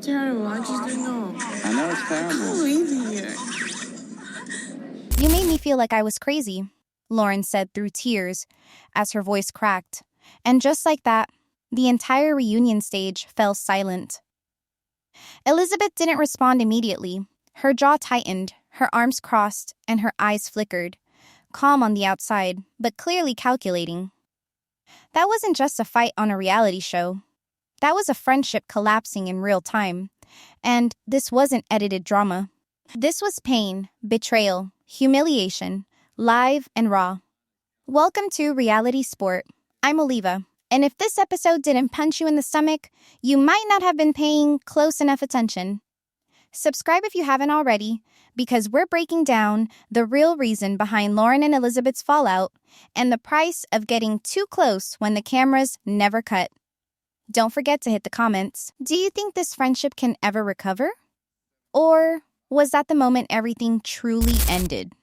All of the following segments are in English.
terrible. I just don't know. I know it's I terrible. can't believe it. You made me feel like I was crazy, Loren said through tears as her voice cracked. And just like that, the entire reunion stage fell silent. Elizabeth didn't respond immediately. Her jaw tightened, her arms crossed, and her eyes flickered, calm on the outside, but clearly calculating. That wasn't just a fight on a reality show. That was a friendship collapsing in real time. And this wasn't edited drama. This was pain, betrayal, humiliation, live and raw. Welcome to Reality Sport. I'm Oliva, and if this episode didn't punch you in the stomach, you might not have been paying close enough attention. Subscribe if you haven't already, because we're breaking down the real reason behind Loren and Elizabeth's fallout and the price of getting too close when the cameras never cut. Don't forget to hit the comments. Do you think this friendship can ever recover? Or was that the moment everything truly ended?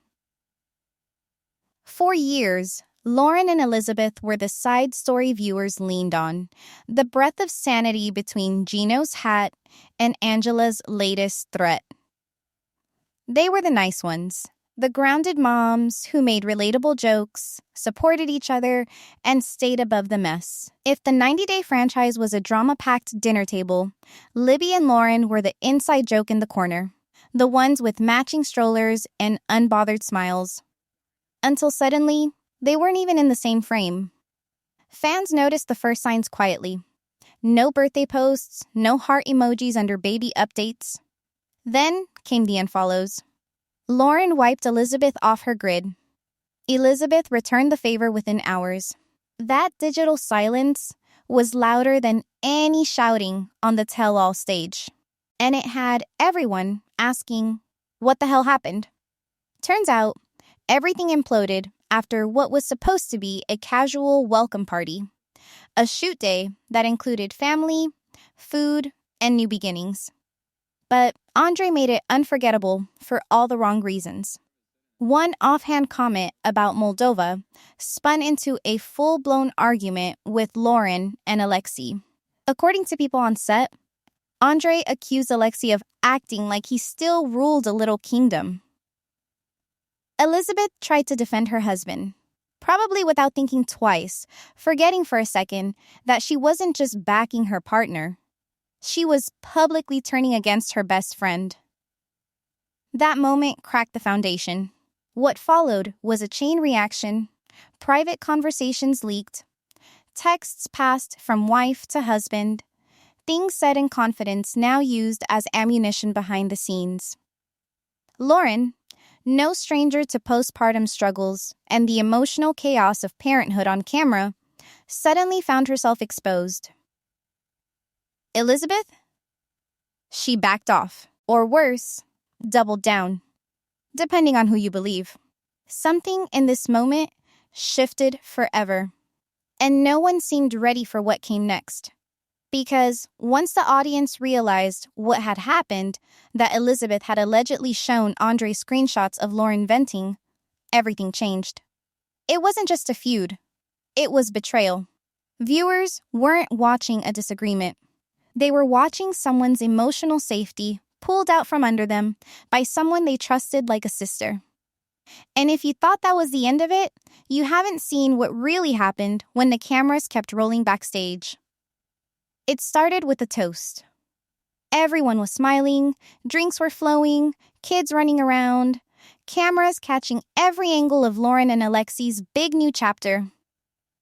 For years, Loren and Elizabeth were the side story viewers leaned on, the breath of sanity between Gino's hat and Angela's latest threat. They were the nice ones, the grounded moms who made relatable jokes, supported each other, and stayed above the mess. If the 90-day franchise was a drama-packed dinner table, Libby and Loren were the inside joke in the corner, the ones with matching strollers and unbothered smiles. Until suddenly, they weren't even in the same frame. Fans noticed the first signs quietly. No birthday posts, no heart emojis under baby updates. Then came the unfollows. Loren wiped Elizabeth off her grid. Elizabeth returned the favor within hours. That digital silence was louder than any shouting on the tell-all stage. And it had everyone asking, what the hell happened? Turns out, everything imploded after what was supposed to be a casual welcome party. A shoot day that included family, food, and new beginnings. But Andre made it unforgettable for all the wrong reasons. One offhand comment about Moldova spun into a full-blown argument with Loren and Alexei. According to people on set, Andre accused Alexei of acting like he still ruled a little kingdom. Elizabeth tried to defend her husband, probably without thinking twice, forgetting for a second that she wasn't just backing her partner. She was publicly turning against her best friend. That moment cracked the foundation. What followed was a chain reaction. Private conversations leaked. Texts passed from wife to husband. Things said in confidence now used as ammunition behind the scenes. Loren, no stranger to postpartum struggles and the emotional chaos of parenthood on camera, suddenly found herself exposed. Elizabeth? She backed off, or worse, doubled down, depending on who you believe. Something in this moment shifted forever, and no one seemed ready for what came next. Because once the audience realized what had happened, that Elizabeth had allegedly shown Andre screenshots of Loren venting, everything changed. It wasn't just a feud. It was betrayal. Viewers weren't watching a disagreement. They were watching someone's emotional safety pulled out from under them by someone they trusted like a sister. And if you thought that was the end of it, you haven't seen what really happened when the cameras kept rolling backstage. It started with a toast. Everyone was smiling, drinks were flowing, kids running around, cameras catching every angle of Loren and Alexei's big new chapter.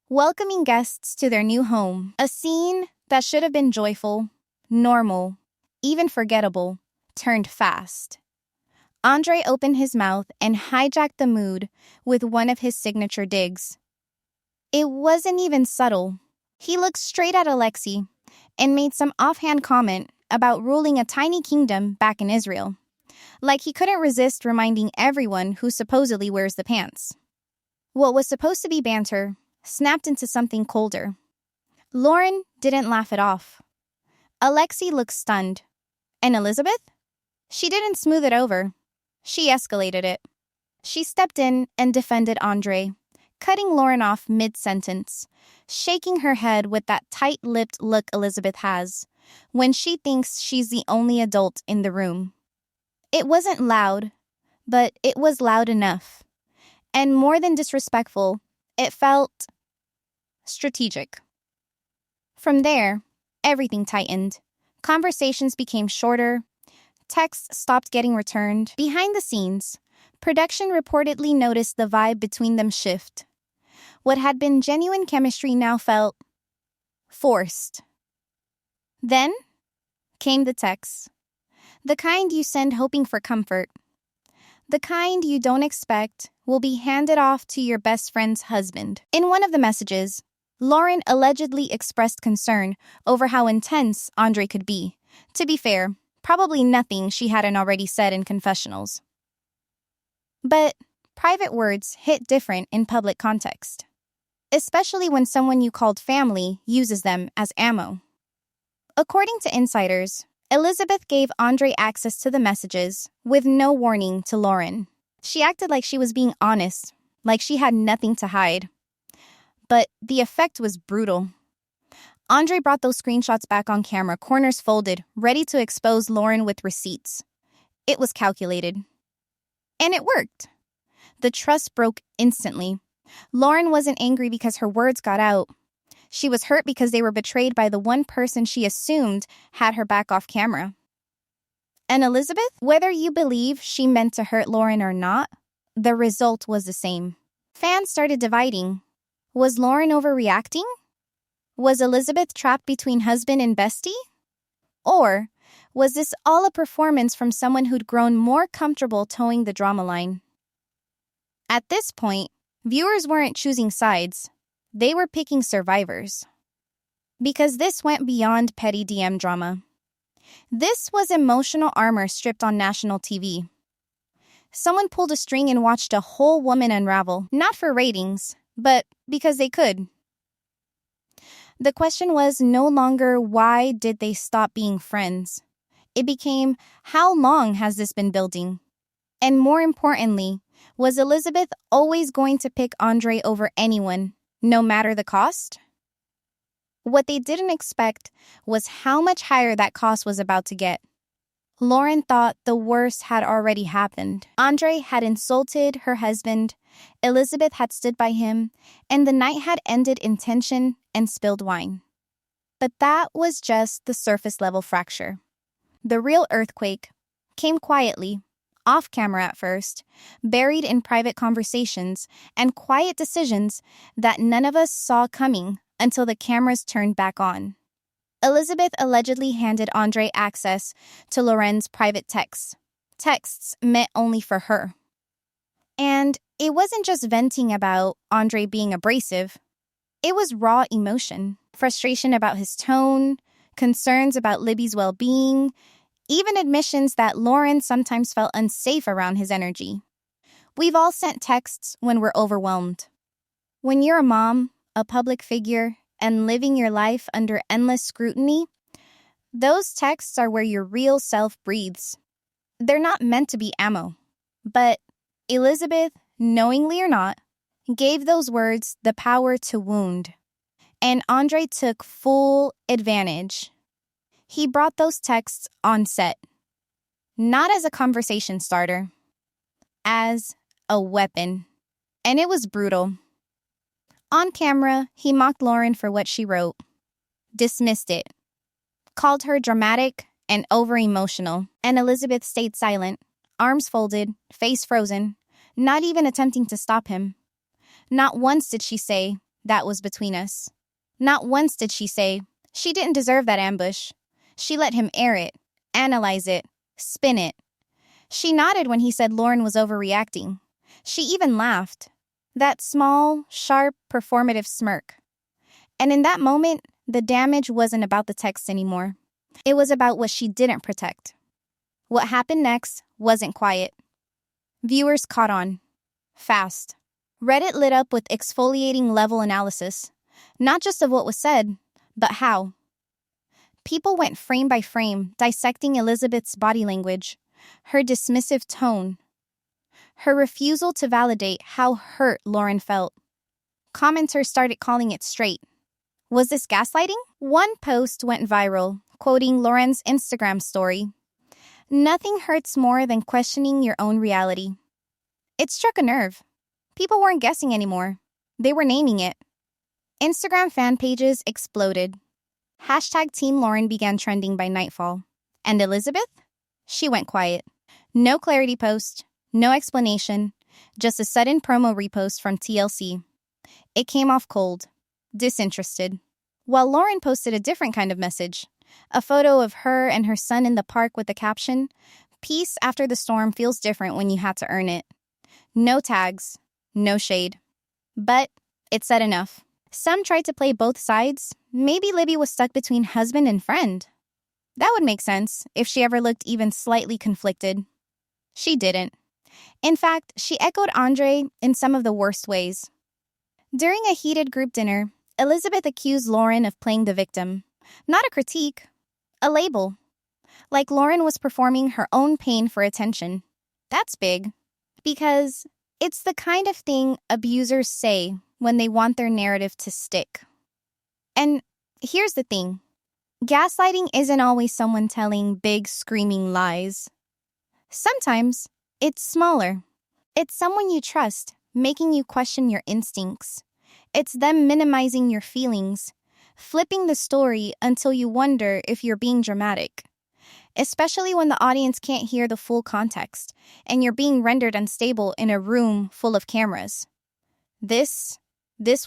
Welcoming guests to their new home, a scene that should have been joyful, normal, even forgettable, turned fast. Andre opened his mouth and hijacked the mood with one of his signature digs. It wasn't even subtle. He looked straight at Alexei and made some offhand comment about ruling a tiny kingdom back in Israel, like he couldn't resist reminding everyone who supposedly wears the pants. What was supposed to be banter snapped into something colder. Loren didn't laugh it off. Alexei looked stunned. And Elizabeth? She didn't smooth it over. She escalated it. She stepped in and defended Andre, cutting Loren off mid-sentence, shaking her head with that tight-lipped look Elizabeth has, when she thinks she's the only adult in the room. It wasn't loud, but it was loud enough. And more than disrespectful, it felt strategic. From there, everything tightened. Conversations became shorter. Texts stopped getting returned. Behind the scenes, production reportedly noticed the vibe between them shift. What had been genuine chemistry now felt forced. Then came the texts. The kind you send hoping for comfort. The kind you don't expect will be handed off to your best friend's husband. In one of the messages, Loren allegedly expressed concern over how intense Andre could be. To be fair, probably nothing she hadn't already said in confessionals. But private words hit different in public context, especially when someone you called family uses them as ammo. According to insiders, Elizabeth gave Andre access to the messages with no warning to Loren. She acted like she was being honest, like she had nothing to hide. But the effect was brutal. Andre brought those screenshots back on camera, corners folded, ready to expose Loren with receipts. It was calculated. And it worked. The trust broke instantly. Loren wasn't angry because her words got out. She was hurt because they were betrayed by the one person she assumed had her back off camera. And Elizabeth, whether you believe she meant to hurt Loren or not, the result was the same. Fans started dividing. Was Loren overreacting? Was Elizabeth trapped between husband and bestie? Or was this all a performance from someone who'd grown more comfortable towing the drama line? At this point, viewers weren't choosing sides. They were picking survivors. Because this went beyond petty DM drama. This was emotional armor stripped on national TV. Someone pulled a string and watched a whole woman unravel, not for ratings, but because they could. The question was no longer why did they stop being friends. It became how long has this been building? And more importantly, was Elizabeth always going to pick Andre over anyone, no matter the cost? What they didn't expect was how much higher that cost was about to get. Loren thought the worst had already happened. Andre had insulted her husband, Elizabeth had stood by him, and the night had ended in tension and spilled wine. But that was just the surface-level fracture. The real earthquake came quietly, off camera at first, buried in private conversations and quiet decisions that none of us saw coming until the cameras turned back on. Elizabeth allegedly handed Andre access to Loren's private texts meant only for her. And it wasn't just venting about Andre being abrasive. It was raw emotion, frustration about his tone, concerns about Libby's well-being, even admissions that Loren sometimes felt unsafe around his energy. We've all sent texts when we're overwhelmed. When you're a mom, a public figure, and living your life under endless scrutiny, those texts are where your real self breathes. They're not meant to be ammo. But Elizabeth, knowingly or not, gave those words the power to wound. And Andre took full advantage. He brought those texts on set, not as a conversation starter, as a weapon. And it was brutal. On camera, he mocked Loren for what she wrote, dismissed it, called her dramatic and over-emotional, and Elizabeth stayed silent, arms folded, face frozen, not even attempting to stop him. Not once did she say, that was between us. Not once did she say, she didn't deserve that ambush. She let him air it, analyze it, spin it. She nodded when he said Loren was overreacting. She even laughed. That small, sharp, performative smirk. And in that moment, the damage wasn't about the text anymore. It was about what she didn't protect. What happened next wasn't quiet. Viewers caught on. Fast. Reddit lit up with exfoliating level analysis. Not just of what was said, but how. People went frame by frame, dissecting Elizabeth's body language, her dismissive tone, her refusal to validate how hurt Loren felt. Commenters started calling it straight. Was this gaslighting? One post went viral, quoting Loren's Instagram story. Nothing hurts more than questioning your own reality. It struck a nerve. People weren't guessing anymore. They were naming it. Instagram fan pages exploded. Hashtag Team Loren began trending by nightfall. And Elizabeth? She went quiet. No clarity post, no explanation, just a sudden promo repost from TLC. It came off cold, disinterested. While Loren posted a different kind of message, a photo of her and her son in the park with the caption, "Peace after the storm feels different when you had to earn it." No tags, no shade. But it said enough. Some tried to play both sides. Maybe Libby was stuck between husband and friend. That would make sense if she ever looked even slightly conflicted. She didn't. In fact, she echoed Andre in some of the worst ways. During a heated group dinner, Elizabeth accused Loren of playing the victim. Not a critique, a label. Like Loren was performing her own pain for attention. That's big. Because it's the kind of thing abusers say when they want their narrative to stick. And here's the thing. Gaslighting isn't always someone telling big, screaming lies. Sometimes it's smaller. It's someone you trust, making you question your instincts. It's them minimizing your feelings, flipping the story until you wonder if you're being dramatic. Especially when the audience can't hear the full context and you're being rendered unstable in a room full of cameras. This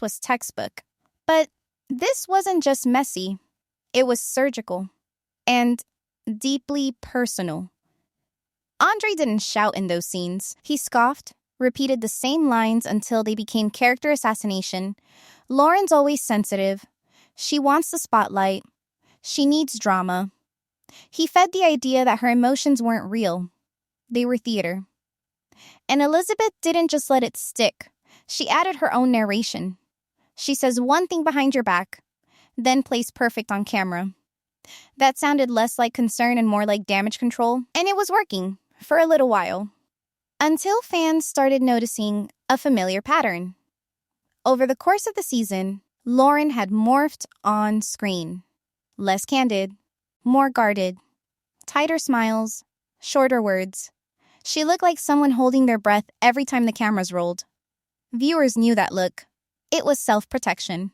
was textbook. But this wasn't just messy. It was surgical and deeply personal. Andre didn't shout in those scenes. He scoffed, repeated the same lines until they became character assassination. Loren's always sensitive. She wants the spotlight. She needs drama. He fed the idea that her emotions weren't real. They were theater. And Elizabeth didn't just let it stick. She added her own narration. She says one thing behind your back, then plays perfect on camera. That sounded less like concern and more like damage control, and it was working for a little while. Until fans started noticing a familiar pattern. Over the course of the season, Loren had morphed on screen. Less candid, more guarded, tighter smiles, shorter words. She looked like someone holding their breath every time the cameras rolled. Viewers knew that look. It was self-protection.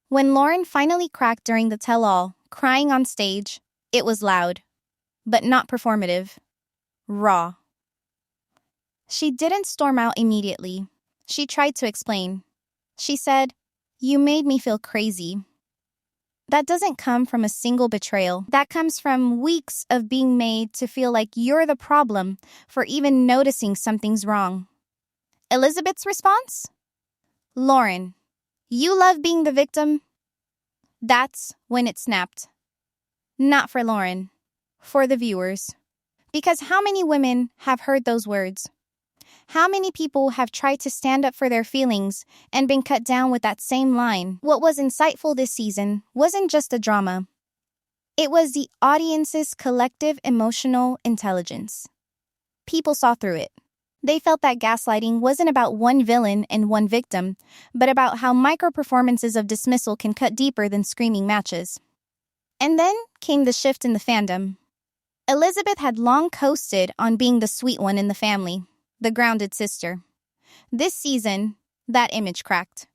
When Loren finally cracked during the tell-all, crying on stage, it was loud, but not performative. Raw. She didn't storm out immediately. She tried to explain. She said, "You made me feel crazy." That doesn't come from a single betrayal. That comes from weeks of being made to feel like you're the problem for even noticing something's wrong. Elizabeth's response? "Loren, you love being the victim?" That's when it snapped. Not for Loren, for the viewers. Because how many women have heard those words? How many people have tried to stand up for their feelings and been cut down with that same line? What was insightful this season wasn't just the drama. It was the audience's collective emotional intelligence. People saw through it. They felt that gaslighting wasn't about one villain and one victim, but about how micro-performances of dismissal can cut deeper than screaming matches. And then came the shift in the fandom. Elizabeth had long coasted on being the sweet one in the family, the grounded sister. This season, that image cracked.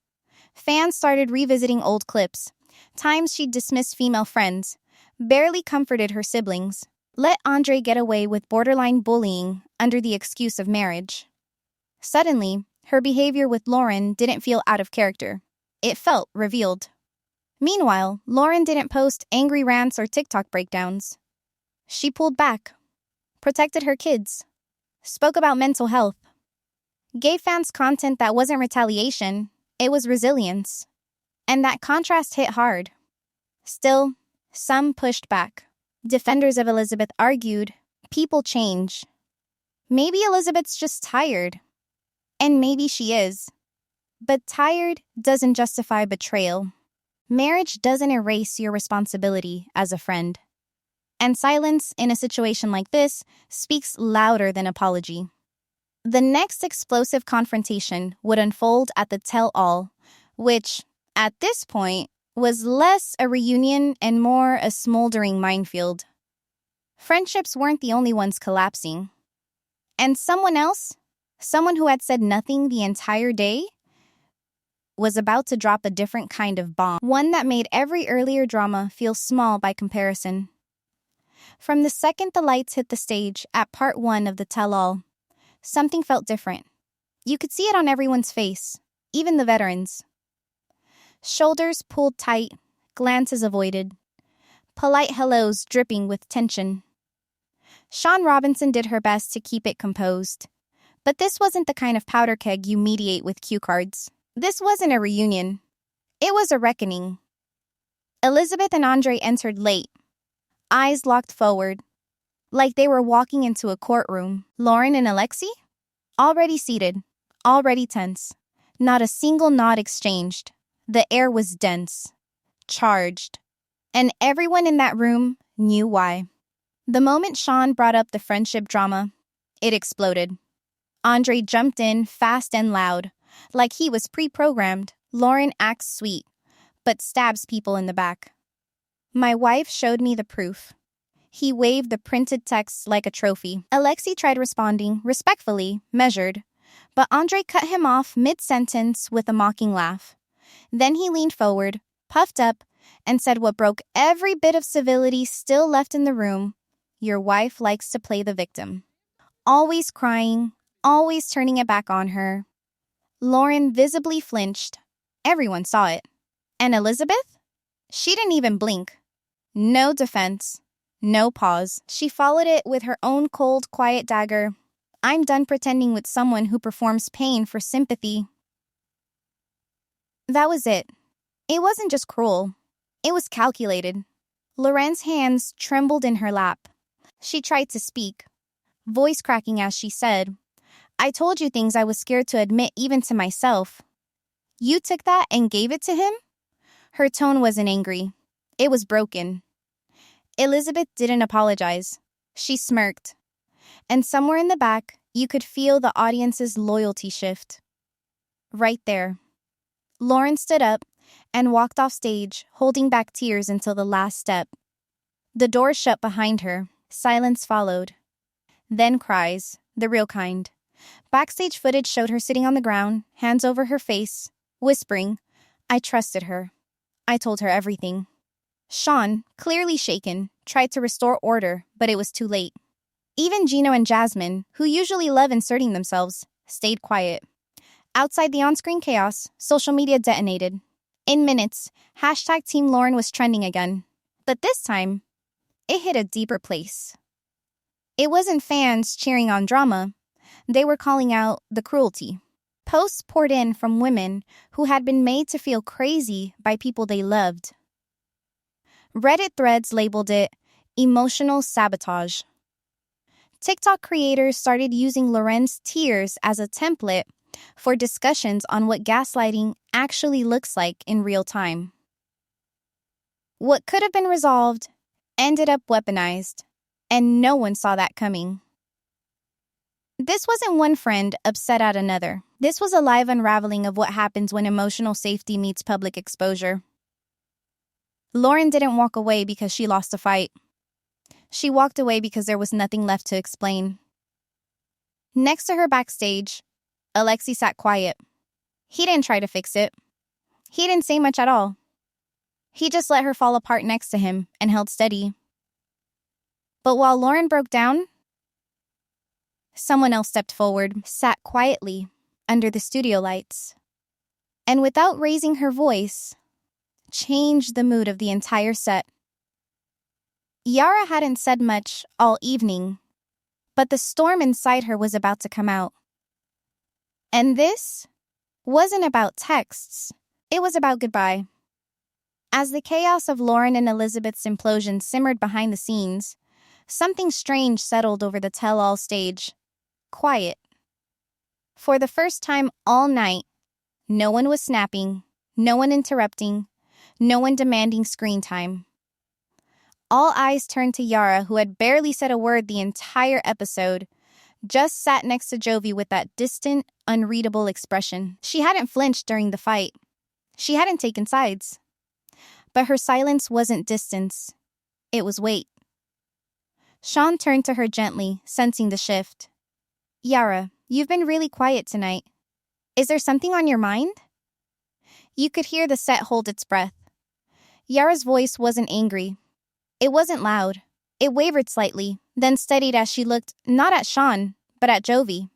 Fans started revisiting old clips, times she'd dismissed female friends, barely comforted her siblings, let Andre get away with borderline bullying under the excuse of marriage. Suddenly, her behavior with Loren didn't feel out of character. It felt revealed. Meanwhile, Loren didn't post angry rants or TikTok breakdowns. She pulled back, protected her kids, spoke about mental health, gave fans content that wasn't retaliation, it was resilience. And that contrast hit hard. Still, some pushed back. Defenders of Elizabeth argued, people change. Maybe Elizabeth's just tired. And maybe she is. But tired doesn't justify betrayal. Marriage doesn't erase your responsibility as a friend. And silence in a situation like this speaks louder than apology. The next explosive confrontation would unfold at the tell-all, which, at this point, was less a reunion and more a smoldering minefield. Friendships weren't the only ones collapsing. And someone else, someone who had said nothing the entire day, was about to drop a different kind of bomb, one that made every earlier drama feel small by comparison. From the second the lights hit the stage at part 1 of the tell-all, something felt different. You could see it on everyone's face, even the veterans. Shoulders pulled tight, glances avoided, polite hellos dripping with tension. Sean Robinson did her best to keep it composed, but this wasn't the kind of powder keg you mediate with cue cards. This wasn't a reunion. It was a reckoning. Elizabeth and Andre entered late, eyes locked forward, like they were walking into a courtroom. Loren and Alexi? Already seated, already tense. Not a single nod exchanged. The air was dense, charged, and everyone in that room knew why. The moment Sean brought up the friendship drama, it exploded. Andre jumped in fast and loud, like he was pre-programmed. Loren acts sweet, but stabs people in the back. My wife showed me the proof. He waved the printed text like a trophy. Alexi tried responding, respectfully, measured, but Andre cut him off mid-sentence with a mocking laugh. Then he leaned forward, puffed up, and said what broke every bit of civility still left in the room. Your wife likes to play the victim. Always crying, always turning it back on her. Loren visibly flinched. Everyone saw it. And Elizabeth? She didn't even blink. No defense. No pause. She followed it with her own cold, quiet dagger. I'm done pretending with someone who performs pain for sympathy. That was it. It wasn't just cruel. It was calculated. Loren's hands trembled in her lap. She tried to speak, voice cracking as she said, I told you things I was scared to admit even to myself. You took that and gave it to him? Her tone wasn't angry. It was broken. Elizabeth didn't apologize. She smirked. And somewhere in the back, you could feel the audience's loyalty shift. Right there. Loren stood up and walked off stage, holding back tears until the last step. The door shut behind her. Silence followed. Then cries, the real kind. Backstage footage showed her sitting on the ground, hands over her face, whispering, I trusted her. I told her everything. Sean, clearly shaken, tried to restore order, but it was too late. Even Gino and Jasmine, who usually love inserting themselves, stayed quiet. Outside the on-screen chaos, social media detonated. In minutes, hashtag Team Loren was trending again. But this time, it hit a deeper place. It wasn't fans cheering on drama. They were calling out the cruelty. Posts poured in from women who had been made to feel crazy by people they loved. Reddit threads labeled it emotional sabotage. TikTok creators started using Loren's tears as a template for discussions on what gaslighting actually looks like in real time. What could have been resolved ended up weaponized, and no one saw that coming. This wasn't one friend upset at another. This was a live unraveling of what happens when emotional safety meets public exposure. Loren didn't walk away because she lost a fight. She walked away because there was nothing left to explain. Next to her backstage, Alexi sat quiet. He didn't try to fix it. He didn't say much at all. He just let her fall apart next to him and held steady. But while Loren broke down, someone else stepped forward, sat quietly under the studio lights, and without raising her voice, changed the mood of the entire set. Yara hadn't said much all evening, but the storm inside her was about to come out. And this wasn't about texts. It was about goodbye. As the chaos of Loren and Elizabeth's implosion simmered behind the scenes, something strange settled over the tell-all stage. Quiet. For the first time all night, no one was snapping, no one interrupting, no one demanding screen time. All eyes turned to Yara, who had barely said a word the entire episode, just sat next to Jovi with that distant, unreadable expression. She hadn't flinched during the fight. She hadn't taken sides. But her silence wasn't distance. It was weight. Sean turned to her gently, sensing the shift. Yara, you've been really quiet tonight. Is there something on your mind? You could hear the set hold its breath. Yara's voice wasn't angry. It wasn't loud. It wavered slightly, then steadied as she looked not at Sean, but at Jovi.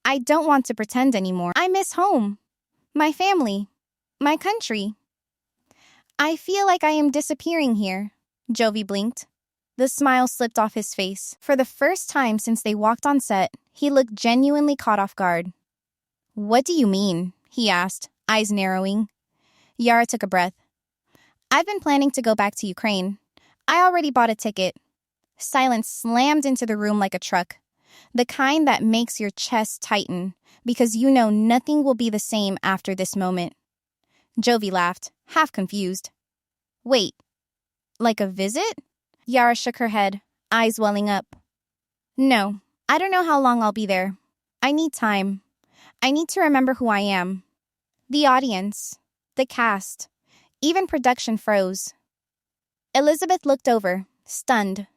I don't want to pretend anymore. I miss home. My family. My country. I feel like I am disappearing here. Jovi blinked. The smile slipped off his face. For the first time since they walked on set, he looked genuinely caught off guard. What do you mean? He asked, eyes narrowing. Yara took a breath. I've been planning to go back to Ukraine. I already bought a ticket. Silence slammed into the room like a truck. The kind that makes your chest tighten, because you know nothing will be the same after this moment. Jovi laughed, half confused. Wait, like a visit? Yara shook her head, eyes welling up. No, I don't know how long I'll be there. I need time. I need to remember who I am. The audience, the cast, even production froze. Elizabeth looked over, stunned.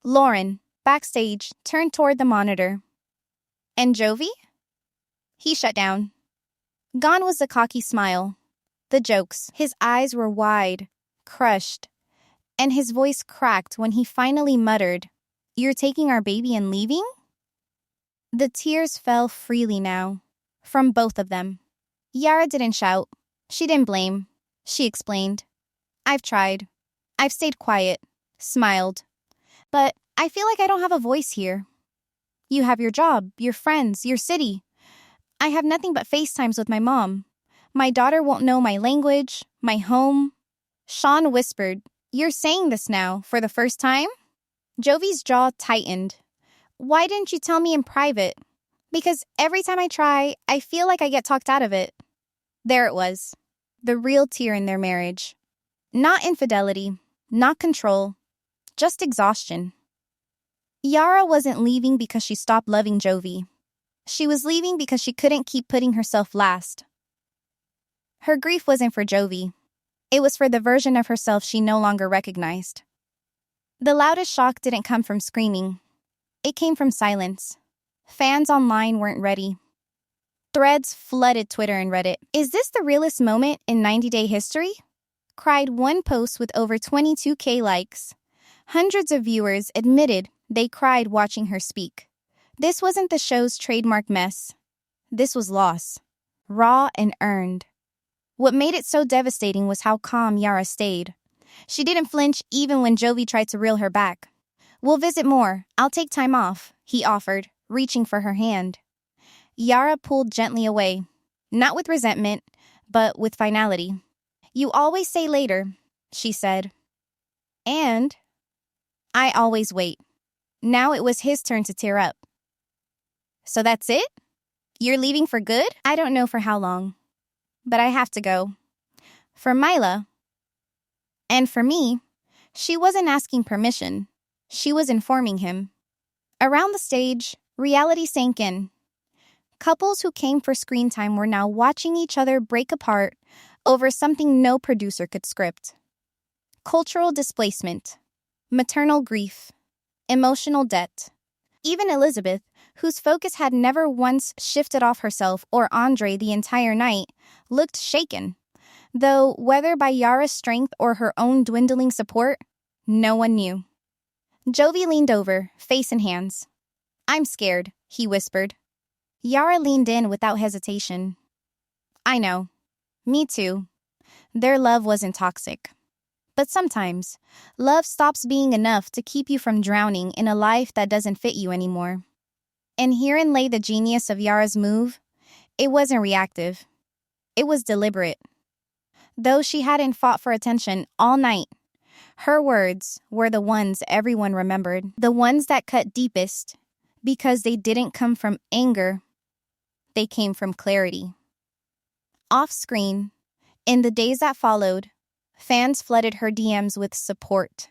Loren, backstage, turned toward the monitor. And Jovi? He shut down. Gone was the cocky smile. The jokes. His eyes were wide, crushed, and his voice cracked when he finally muttered, You're taking our baby and leaving? The tears fell freely now, from both of them. Yara didn't shout. She didn't blame. She explained. I've tried. I've stayed quiet, smiled. But I feel like I don't have a voice here. You have your job, your friends, your city. I have nothing but FaceTimes with my mom. My daughter won't know my language, my home. Sean whispered, You're saying this now, for the first time? Jovi's jaw tightened. Why didn't you tell me in private? Because every time I try, I feel like I get talked out of it. There it was. The real tear in their marriage. Not infidelity, not control, just exhaustion. Yara wasn't leaving because she stopped loving Jovi. She was leaving because she couldn't keep putting herself last. Her grief wasn't for Jovi. It was for the version of herself she no longer recognized. The loudest shock didn't come from screaming. It came from silence. Fans online weren't ready. Threads flooded Twitter and Reddit. Is this the realest moment in 90-day history? Cried one post with over 22,000 likes. Hundreds of viewers admitted they cried watching her speak. This wasn't the show's trademark mess. This was loss. Raw and earned. What made it so devastating was how calm Yara stayed. She didn't flinch even when Jovi tried to reel her back. We'll visit more. I'll take time off, he offered, reaching for her hand. Yara pulled gently away, not with resentment, but with finality. You always say later, she said. And I always wait. Now it was his turn to tear up. So that's it? You're leaving for good? I don't know for how long. But I have to go. For Mila. And for me, she wasn't asking permission. She was informing him. Around the stage, reality sank in. Couples who came for screen time were now watching each other break apart over something no producer could script. Cultural displacement, maternal grief, emotional debt. Even Elizabeth, whose focus had never once shifted off herself or Andre the entire night, looked shaken. Though whether by Yara's strength or her own dwindling support, no one knew. Jovi leaned over, face in hands. I'm scared, he whispered. Yara leaned in without hesitation. I know. Me too. Their love wasn't toxic. But sometimes, love stops being enough to keep you from drowning in a life that doesn't fit you anymore. And herein lay the genius of Yara's move. It wasn't reactive. It was deliberate. Though she hadn't fought for attention all night, her words were the ones everyone remembered, the ones that cut deepest, because they didn't come from anger. They came from clarity. Off-screen, in the days that followed, fans flooded her DMs with support.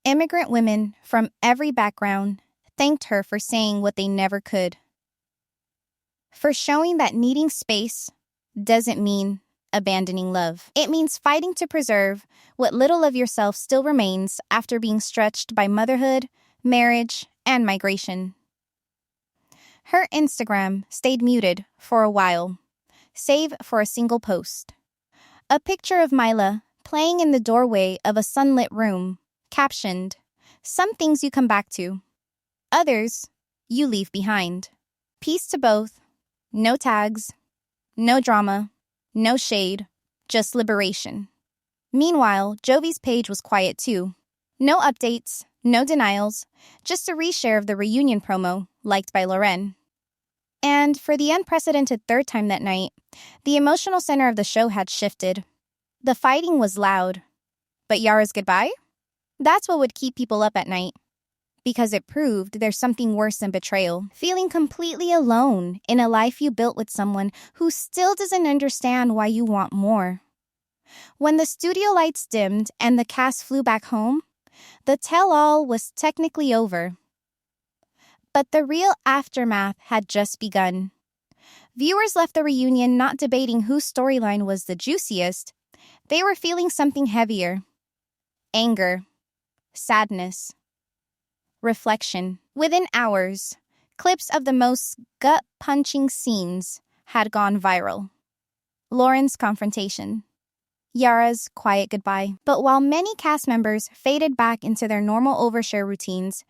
Immigrant women from every background thanked her for saying what they never could. For showing that needing space doesn't mean abandoning love. It means fighting to preserve what little of yourself still remains after being stretched by motherhood, marriage, and migration. Her Instagram stayed muted for a while, save for a single post. A picture of Mila playing in the doorway of a sunlit room, captioned, "Some things you come back to. Others, you leave behind." Peace to both. No tags, no drama, no shade, just liberation. Meanwhile, Jovi's page was quiet too. No updates, no denials, just a reshare of the reunion promo, liked by Loren. And for the unprecedented third time that night, the emotional center of the show had shifted. The fighting was loud. But Yara's goodbye? That's what would keep people up at night. Because it proved there's something worse than betrayal. Feeling completely alone in a life you built with someone who still doesn't understand why you want more. When the studio lights dimmed and the cast flew back home, the tell-all was technically over. But the real aftermath had just begun. Viewers left the reunion not debating whose storyline was the juiciest. They were feeling something heavier. Anger. Sadness. Reflection. Within hours, clips of the most gut-punching scenes had gone viral. Loren's confrontation. Yara's quiet goodbye. But while many cast members faded back into their normal overshare routines,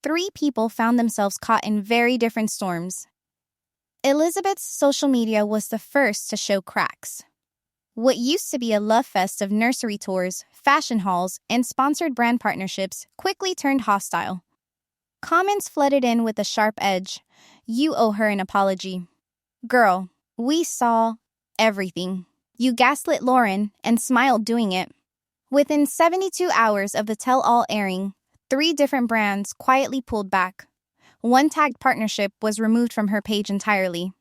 3 people found themselves caught in very different storms. Elizabeth's social media was the first to show cracks. What used to be a love fest of nursery tours, fashion hauls, and sponsored brand partnerships quickly turned hostile. Comments flooded in with a sharp edge. "You owe her an apology. Girl, we saw everything. You gaslit Loren and smiled doing it." Within 72 hours of the tell-all airing, 3 different brands quietly pulled back. One tagged partnership was removed from her page entirely.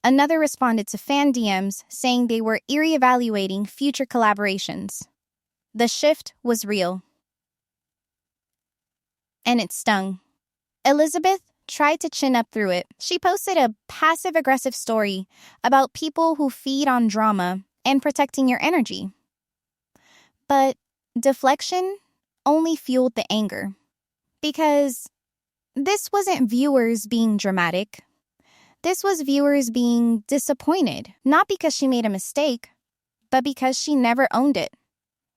Another responded to fan DMs saying they were reevaluating future collaborations. The shift was real. And it stung. Elizabeth tried to chin up through it. She posted a passive-aggressive story about people who feed on drama and protecting your energy. But deflection only fueled the anger. Because this wasn't viewers being dramatic. This was viewers being disappointed, not because she made a mistake, but because she never owned it.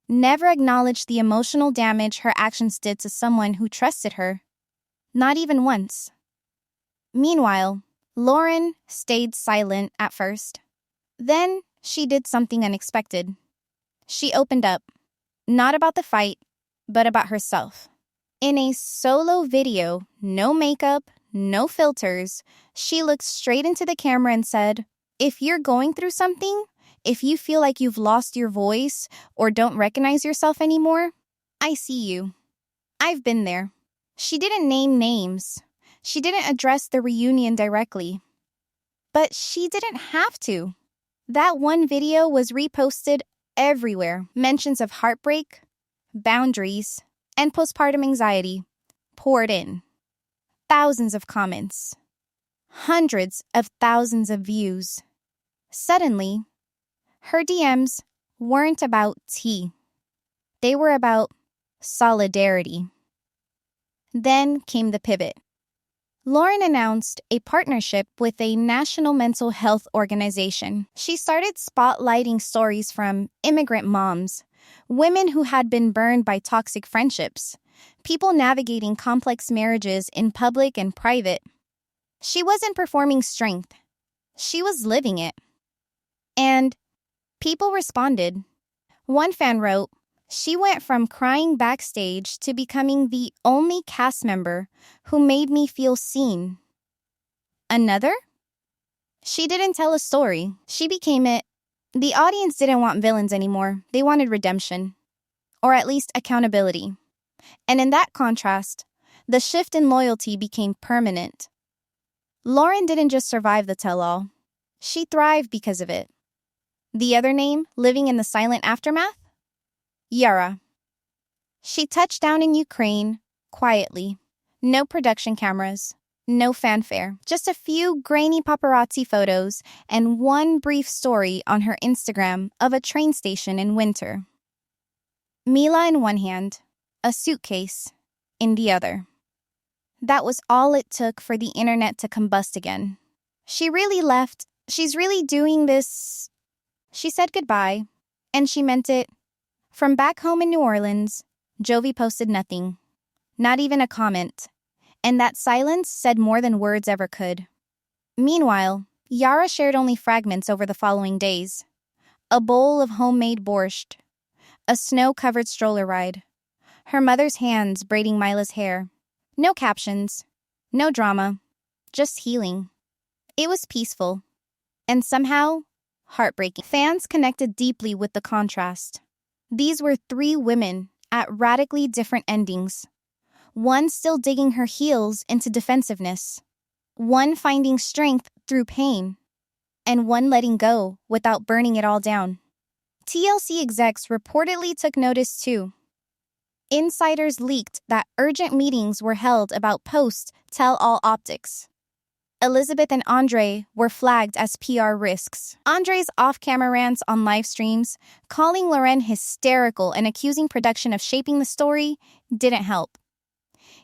Never acknowledged the emotional damage her actions did to someone who trusted her. Not even once. Meanwhile, Loren stayed silent at first. Then she did something unexpected. She opened up, not about the fight, but about herself. In a solo video, no makeup, no filters, she looked straight into the camera and said, "If you're going through something, if you feel like you've lost your voice or don't recognize yourself anymore, I see you. I've been there." She didn't name names. She didn't address the reunion directly. But she didn't have to. That one video was reposted everywhere. Mentions of heartbreak, boundaries, and postpartum anxiety poured in. Thousands of comments. Hundreds of thousands of views. Suddenly, her DMs weren't about tea. They were about solidarity. Then came the pivot. Loren announced a partnership with a national mental health organization. She started spotlighting stories from immigrant moms, women who had been burned by toxic friendships, people navigating complex marriages in public and private. She wasn't performing strength. She was living it. And people responded. One fan wrote, "She went from crying backstage to becoming the only cast member who made me feel seen." Another? "She didn't tell a story. She became it." The audience didn't want villains anymore. They wanted redemption. Or at least accountability. And in that contrast, the shift in loyalty became permanent. Loren didn't just survive the tell-all. She thrived because of it. The other name, living in the silent aftermath? Yara. She touched down in Ukraine, quietly. No production cameras. No fanfare, just a few grainy paparazzi photos and one brief story on her Instagram of a train station in winter. Mila in one hand, a suitcase in the other. That was all it took for the internet to combust again. She really left. She's really doing this. She said goodbye, and she meant it. From back home in New Orleans, Jovi posted nothing, not even a comment, and that silence said more than words ever could. Meanwhile, Yara shared only fragments over the following days. A bowl of homemade borscht, a snow-covered stroller ride, her mother's hands braiding Mila's hair. No captions, no drama, just healing. It was peaceful, and somehow, heartbreaking. Fans connected deeply with the contrast. These were three women at radically different endings. One still digging her heels into defensiveness, one finding strength through pain, and one letting go without burning it all down. TLC execs reportedly took notice too. Insiders leaked that urgent meetings were held about post-tell-all optics. Elizabeth and Andre were flagged as PR risks. Andre's off-camera rants on live streams, calling Loren hysterical and accusing production of shaping the story, didn't help.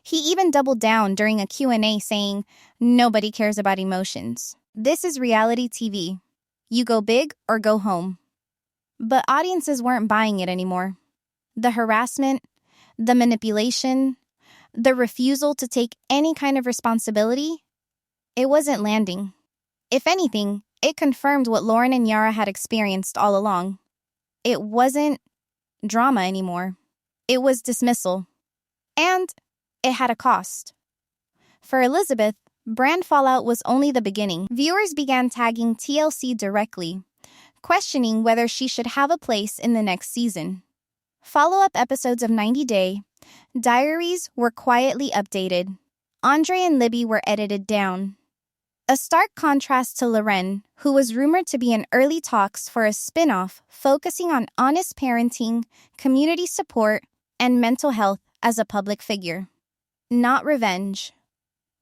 He even doubled down during a Q&A saying, "Nobody cares about emotions. This is reality TV. You go big or go home." But audiences weren't buying it anymore. The harassment, the manipulation, the refusal to take any kind of responsibility, it wasn't landing. If anything, it confirmed what Loren and Yara had experienced all along. It wasn't drama anymore. It was dismissal. And it had a cost. For Elizabeth, brand fallout was only the beginning. Viewers began tagging TLC directly, questioning whether she should have a place in the next season. Follow-up episodes of 90 Day Diaries were quietly updated. Andre and Libby were edited down. A stark contrast to Loren, who was rumored to be in early talks for a spin-off focusing on honest parenting, community support, and mental health as a public figure. Not revenge.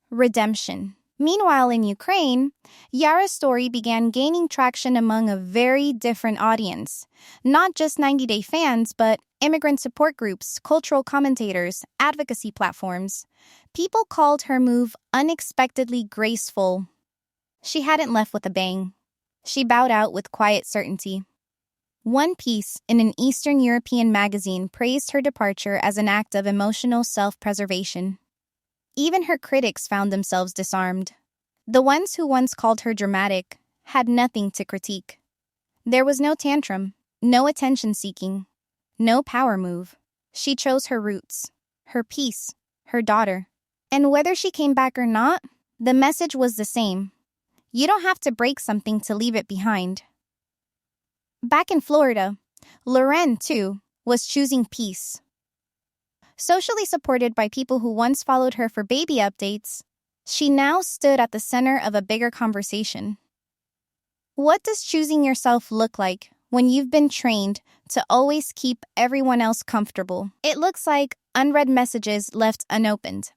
Redemption. Meanwhile, in Ukraine, Yara's story began gaining traction among a very different audience. Not just 90 Day fans, but immigrant support groups, cultural commentators, advocacy platforms. People called her move unexpectedly graceful. She hadn't left with a bang. She bowed out with quiet certainty. One piece in an Eastern European magazine praised her departure as an act of emotional self-preservation. Even her critics found themselves disarmed. The ones who once called her dramatic had nothing to critique. There was no tantrum, no attention-seeking, no power move. She chose her roots, her peace, her daughter. And whether she came back or not, the message was the same. You don't have to break something to leave it behind. Back in Florida, Loren, too, was choosing peace. Socially supported by people who once followed her for baby updates, she now stood at the center of a bigger conversation. What does choosing yourself look like when you've been trained to always keep everyone else comfortable? It looks like unread messages left unopened.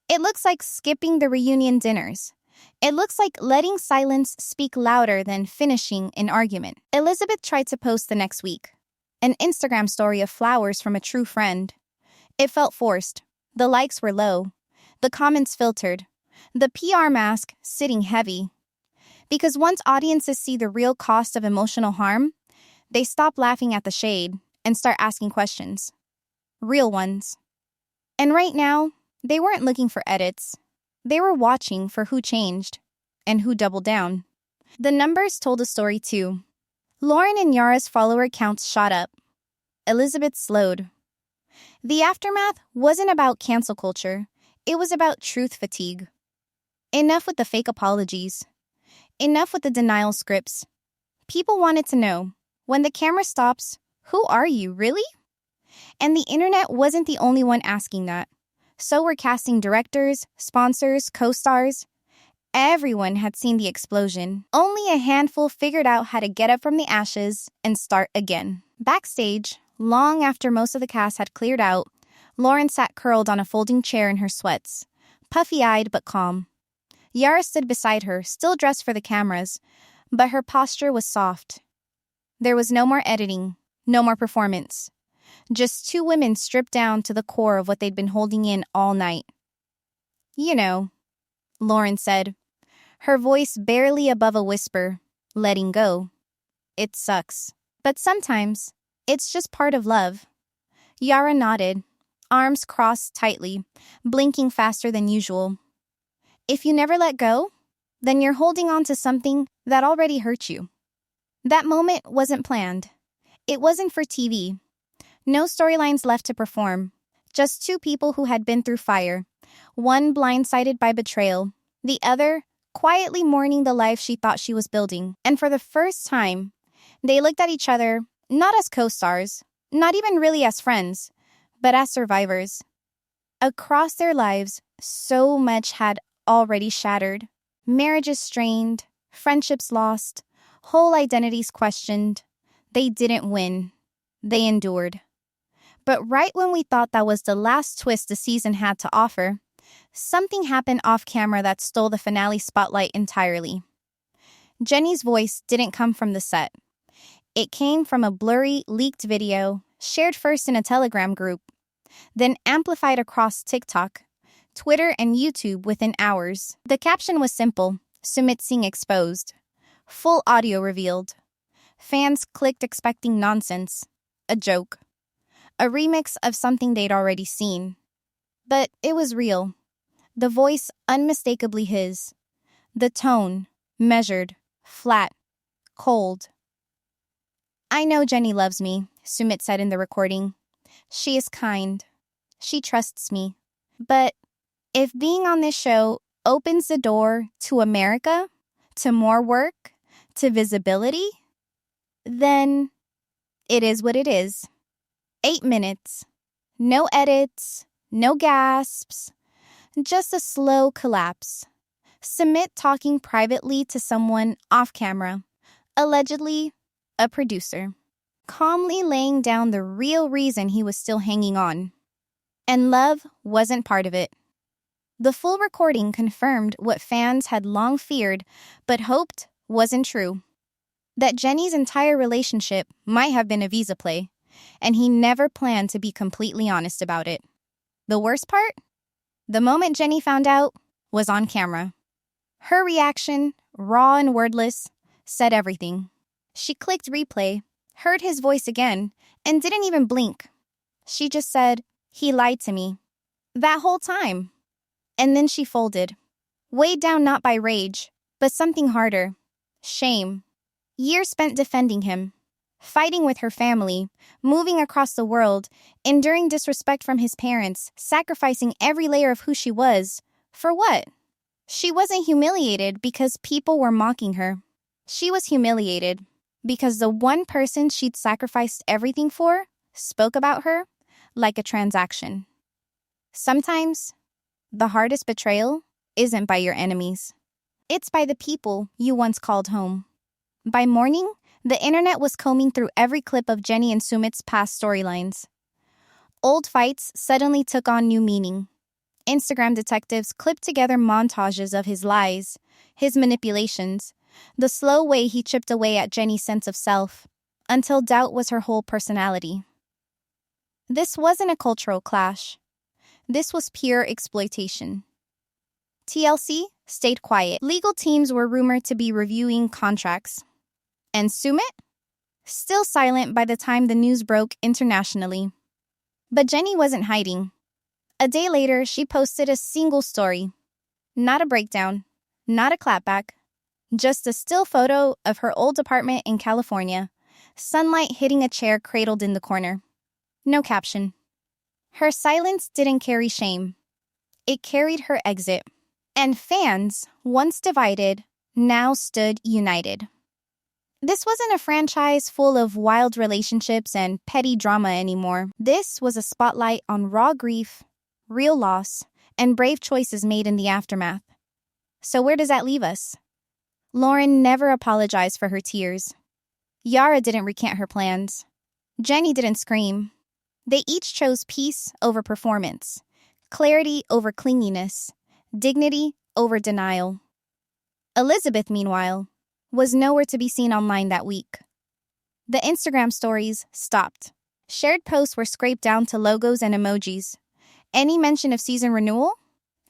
It looks like skipping the reunion dinners. It looks like letting silence speak louder than finishing an argument. Elizabeth tried to post the next week, an Instagram story of flowers from a true friend. It felt forced. The likes were low. The comments filtered. The PR mask sitting heavy. Because once audiences see the real cost of emotional harm, they stop laughing at the shade and start asking questions. Real ones. And right now, they weren't looking for edits. They were watching for who changed and who doubled down. The numbers told a story too. Loren and Yara's follower counts shot up. Elizabeth slowed. The aftermath wasn't about cancel culture. It was about truth fatigue. Enough with the fake apologies. Enough with the denial scripts. People wanted to know, when the camera stops, who are you, really? And the internet wasn't the only one asking that. So were casting directors, sponsors, co-stars. Everyone had seen the explosion. Only a handful figured out how to get up from the ashes and start again. Backstage, long after most of the cast had cleared out, Loren sat curled on a folding chair in her sweats, puffy-eyed but calm. Yara stood beside her, still dressed for the cameras, but her posture was soft. There was no more editing, no more performance. Just two women stripped down to the core of what they'd been holding in all night. "You know," Loren said, her voice barely above a whisper, letting go. "It sucks. But sometimes, it's just part of love." Yara nodded, arms crossed tightly, blinking faster than usual. "If you never let go, then you're holding on to something that already hurt you." That moment wasn't planned. It wasn't for TV. No storylines left to perform. Just two people who had been through fire. One blindsided by betrayal, the other quietly mourning the life she thought she was building. And for the first time, they looked at each other not as co-stars, not even really as friends, but as survivors. Across their lives, so much had already shattered. Marriages strained, friendships lost, whole identities questioned. They didn't win. They endured. But right when we thought that was the last twist the season had to offer, something happened off camera that stole the finale spotlight entirely. Jenny's voice didn't come from the set. It came from a blurry, leaked video, shared first in a Telegram group, then amplified across TikTok, Twitter, and YouTube within hours. The caption was simple: Sumit Singh exposed. Full audio revealed. Fans clicked expecting nonsense. A joke. A remix of something they'd already seen. But it was real. The voice unmistakably his. The tone, measured, flat, cold. "I know Jenny loves me," Sumit said in the recording. "She is kind. She trusts me. But if being on this show opens the door to America, to more work, to visibility, then it is what it is." 8 minutes. No edits, no gasps, just a slow collapse. Sumit talking privately to someone off camera, allegedly a producer, calmly laying down the real reason he was still hanging on. And love wasn't part of it. The full recording confirmed what fans had long feared but hoped wasn't true. That Jenny's entire relationship might have been a visa play, and he never planned to be completely honest about it. The worst part? The moment Jenny found out was on camera. Her reaction, raw and wordless, said everything. She clicked replay, heard his voice again, and didn't even blink. She just said, "He lied to me." That whole time. And then she folded, weighed down not by rage, but something harder. Shame. Years spent defending him, fighting with her family, moving across the world, enduring disrespect from his parents, sacrificing every layer of who she was. For what? She wasn't humiliated because people were mocking her. She was humiliated because the one person she'd sacrificed everything for spoke about her like a transaction. Sometimes, the hardest betrayal isn't by your enemies. It's by the people you once called home. By morning, the internet was combing through every clip of Jenny and Sumit's past storylines. Old fights suddenly took on new meaning. Instagram detectives clipped together montages of his lies, his manipulations, the slow way he chipped away at Jenny's sense of self, until doubt was her whole personality. This wasn't a cultural clash. This was pure exploitation. TLC stayed quiet. Legal teams were rumored to be reviewing contracts. And Sumit? Still silent by the time the news broke internationally. But Jenny wasn't hiding. A day later, she posted a single story. Not a breakdown, not a clapback, just a still photo of her old apartment in California, sunlight hitting a chair cradled in the corner. No caption. Her silence didn't carry shame. It carried her exit. And fans, once divided, now stood united. This wasn't a franchise full of wild relationships and petty drama anymore. This was a spotlight on raw grief, real loss, and brave choices made in the aftermath. So where does that leave us? Loren never apologized for her tears. Yara didn't recant her plans. Jenny didn't scream. They each chose peace over performance, clarity over clinginess, dignity over denial. Elizabeth, meanwhile, was nowhere to be seen online that week. The Instagram stories stopped. Shared posts were scraped down to logos and emojis. Any mention of season renewal?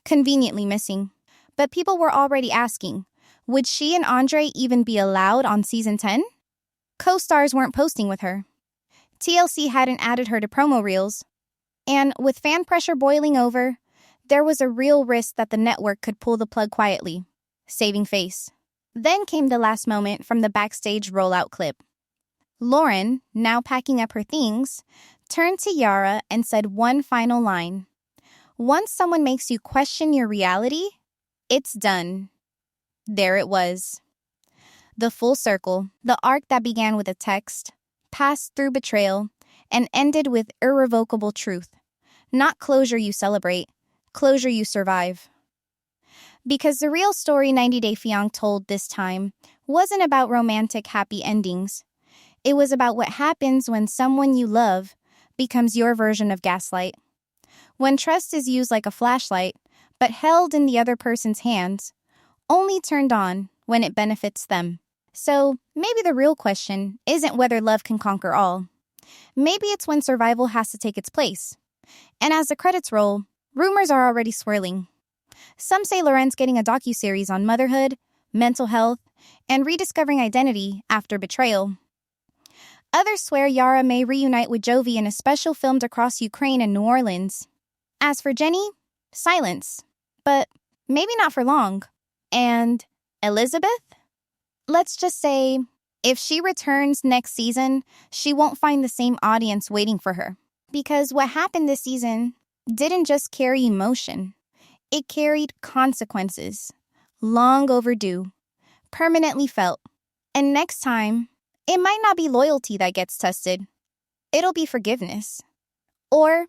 Conveniently missing. But people were already asking, would she and Andre even be allowed on season 10? Co-stars weren't posting with her. TLC hadn't added her to promo reels. And with fan pressure boiling over, there was a real risk that the network could pull the plug quietly, saving face. Then came the last moment from the backstage rollout clip. Loren, now packing up her things, turned to Yara and said one final line. Once someone makes you question your reality, it's done. There it was. The full circle, the arc that began with a text, passed through betrayal, and ended with irrevocable truth. Not closure you celebrate, closure you survive. Because the real story 90 Day Fiancé told this time wasn't about romantic happy endings. It was about what happens when someone you love becomes your version of gaslight. When trust is used like a flashlight, but held in the other person's hands, only turned on when it benefits them. So maybe the real question isn't whether love can conquer all. Maybe it's when survival has to take its place. And as the credits roll, rumors are already swirling. Some say Loren's getting a docuseries on motherhood, mental health, and rediscovering identity after betrayal. Others swear Yara may reunite with Jovi in a special filmed across Ukraine and New Orleans. As for Jenny, silence. But maybe not for long. And Elizabeth? Let's just say, if she returns next season, she won't find the same audience waiting for her. Because what happened this season didn't just carry emotion. It carried consequences. Long overdue. Permanently felt. And next time, it might not be loyalty that gets tested. It'll be forgiveness. Or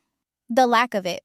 the lack of it.